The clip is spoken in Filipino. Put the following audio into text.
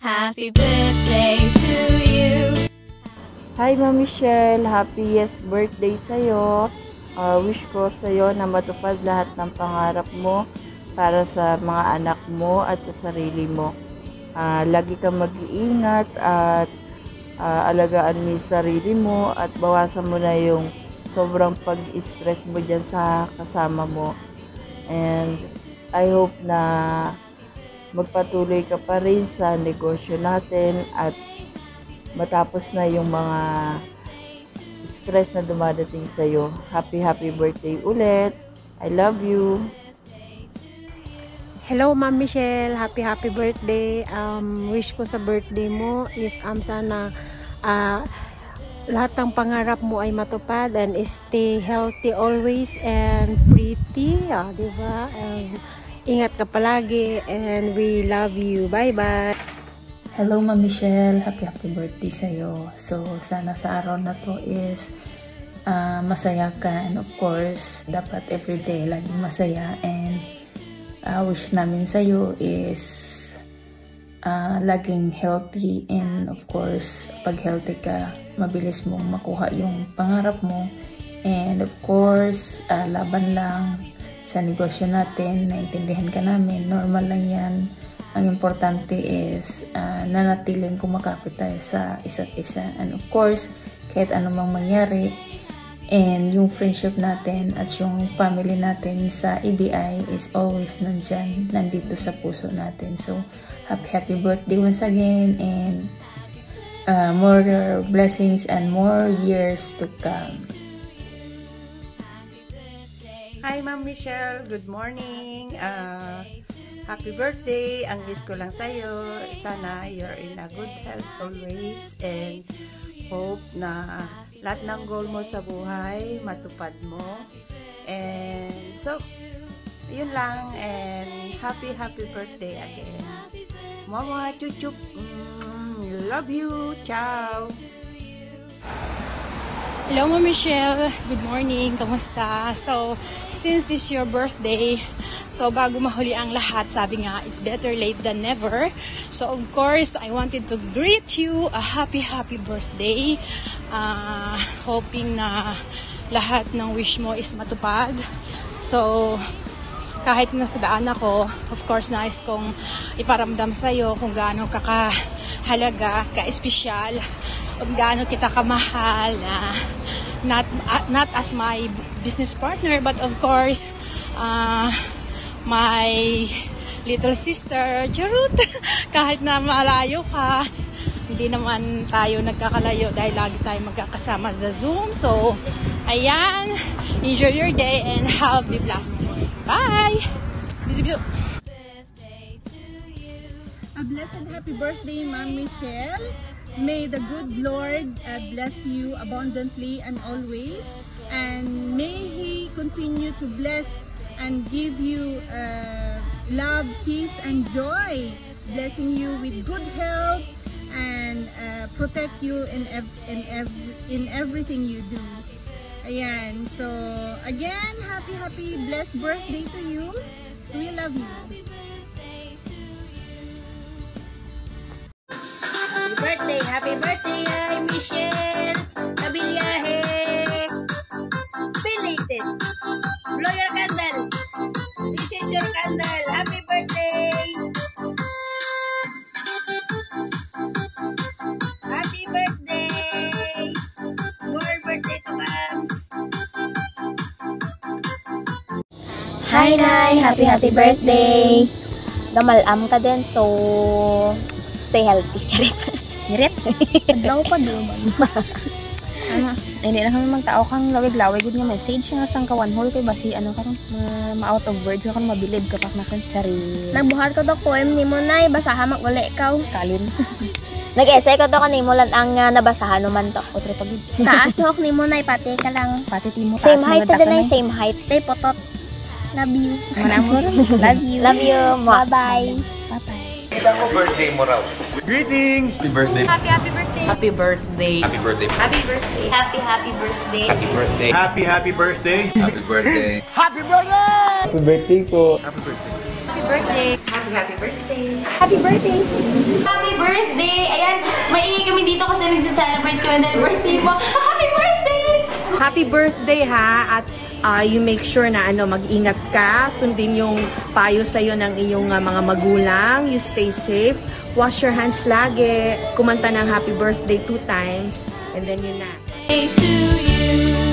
Happy birthday to you. Hi Ma'am Michelle, happiest birthday sa'yo. Wish ko sa'yo na matupad lahat ng pangarap mo para sa mga anak mo at sa sarili mo. Lagi kang mag-iingat at alagaan mo yung sarili mo at bawasan mo na yung sobrang pag-stress mo dyan sa kasama mo. And I hope na magpatuloy ka pa rin sa negosyo natin at matapos na yung mga stress na dumadating sa'yo. Happy birthday ulit. I love you. Hello Ma'am Michelle, happy birthday. Wish ko sa birthday mo is sana lahat ng pangarap mo ay matupad and stay healthy always and pretty, diba? Ingat ka palagi and we love you. Bye-bye. Hello Ma'am Michelle, happy birthday sa'yo. So, sana sa araw na to is masaya ka, and of course, dapat everyday laging masaya, and wish namin sa'yo is laging healthy, and of course, pag healthy ka, mabilis mong makuha yung pangarap mo, and of course, laban lang sa negosyo natin, naintindihan ka namin, normal lang yan. Ang importante is nanatiling kumakapit tayo sa isa't isa. And of course, kahit anumang mangyari, and yung friendship natin at yung family natin sa ABI is always nandito sa puso natin. So, happy birthday once again, and more blessings and more years to come. Hi Ma'am Michelle, good morning. Happy birthday. Ang wish ko lang sa'yo, sana you're in a good health always, and hope na lahat ng goal mo sa buhay matupad mo. And so, yun lang, and happy birthday again. Mama, chuchup. Love you. Ciao. Hello Ma'am Michelle, good morning, kamusta? So, since it's your birthday, so bago mahuli ang lahat, sabi nga, it's better late than never. So, of course, I wanted to greet you a happy birthday. Hoping na lahat ng wish mo is matupad. So, kahit nasa daan ako, of course, nais kong iparamdam sa'yo kung gaano kakahalaga, ka-espesyal, kung gaano kita kamahal, na not as my business partner, but of course, my little sister, Charut. Kahit na malayo ka, hindi naman tayo nagkakalayo dahil lagi tayo magkakasama sa Zoom. So, ayan, enjoy your day and have a blast. Bye! A blessed happy birthday, Ma'am Michelle. May the good Lord bless you abundantly and always, and may He continue to bless and give you love, peace, and joy, blessing you with good health and protect you in everything you do. Ayan, so again, happy blessed birthday to you. We love you. Happy birthday, Michelle Kabilyahe. Belated. Blow your candle. This is your candle. Happy birthday. Happy birthday. More birthday to come. Hi Nay, happy birthday. Gamalam ka din, so stay healthy. Charit. Ngirit. Adlaw pa doon. Hindi na kami magtao kang lawig-lawig nga message nga sang kawan hol kay basi ano kang ma-out of words ka mabilib ka pak nakan charit. Nagbuhat ko to poem ni mo Nay, basahan mak uli ikaw. Kalin. Nag-essay ko to kanimo lang ang nabasahan naman to. Otro pagid. Taas to ni mo Nay, pati ka lang. Pati timo same height to din, same height. Stay potot. Love you. Manamor. Love you. Love you. Bye-bye. Bye-bye. Isang mo birthday mo raw. Greetings! Happy birthday. Happy birthday. Happy birthday. Happy birthday. Happy birthday. Happy birthday. Happy birthday. Happy birthday. Happy birthday. Happy birthday! Happy birthday po. Happy birthday. Happy birthday. Happy birthday. Happy birthday. Happy birthday. birthday! Ayan, maingay kami dito kasi nagsa-celebrate kami dahil birthday mo. Happy birthday! Happy birthday ha! At you make sure na mag-ingat ka, sundin yung payo sa'yo ng iyong mga magulang, you stay safe, wash your hands lagi, kumanta ng happy birthday 2 times, and then yun na. To you.